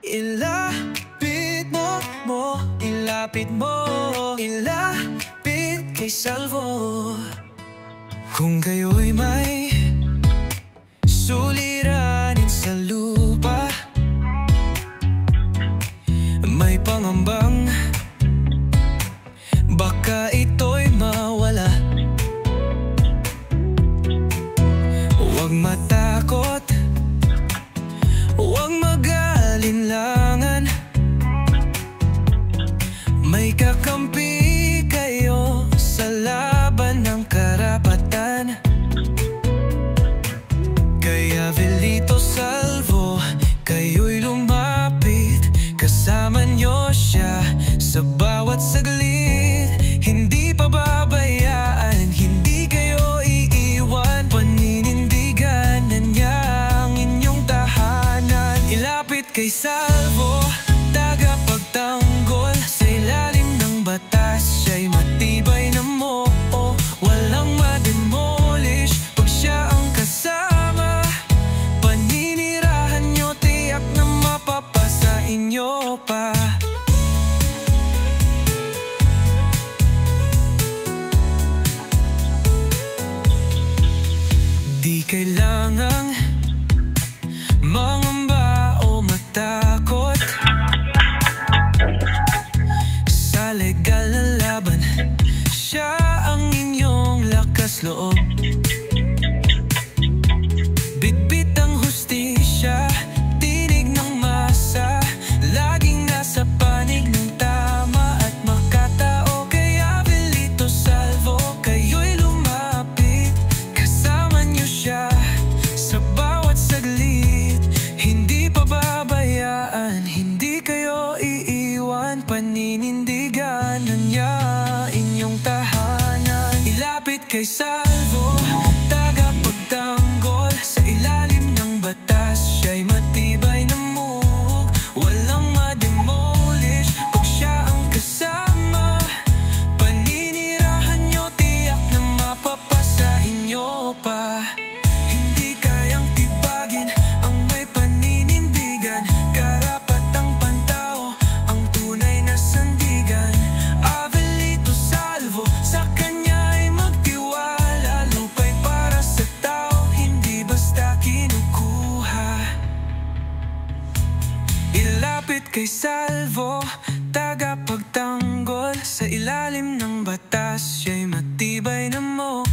ilapit mo, ilapit kay Salvo. Kung kayo'y may suliranin sa lupa, may pangambang baka ito'y mawala. Huwag matakot, huwag mag-alinlangan, may kakampi kayo sa laban ng karapatan. Kaya Velito Salvo, kayo'y lumapit, kasama niyo siya sa bawat saglit. Hindi pababayaan, hindi kayo iiwan, paninindigan na niya ang inyong tahanan. Ilapit kay Salvo, tagapagtanggol sa ilalim ng batas, siya'y matibay na mo, walang mademolish pag siya ang kasama. Paninirahan nyo, tiyak na mapapasa inyo pa. Di kailangang mangamba o matakot sa legal na laban, siya ang inyong lakas loob. Bitbit ang hustisya, tinig ng masa, laging nasa panig ng tama at makatao. Kaya Velito Salvo, kayo'y lumapit, kasama niyo siya sa bawat saglit. Hindi pababayaan, hindi kayo iiwan, paninindigan na niya inyong tahanan. Ilapit kay Salvo, tagapagtanggol sa ilalim ng batas, siya'y matibay na muhog, walang mademolish pag siya ang kasama. Paninirahan nyo, tiyak na mapapasa inyo pa. Hindi kayang tibagin ang may paninindigan, karapatang pantao ang tunay na sandigan. Velito Salvo, sa kanya ay magtiwala, lupa'y para sa tao, hindi basta kinukuha. Ilapit kay Salvo, tagapagtanggol sa ilalim ng batas, siya'y matibay na mo,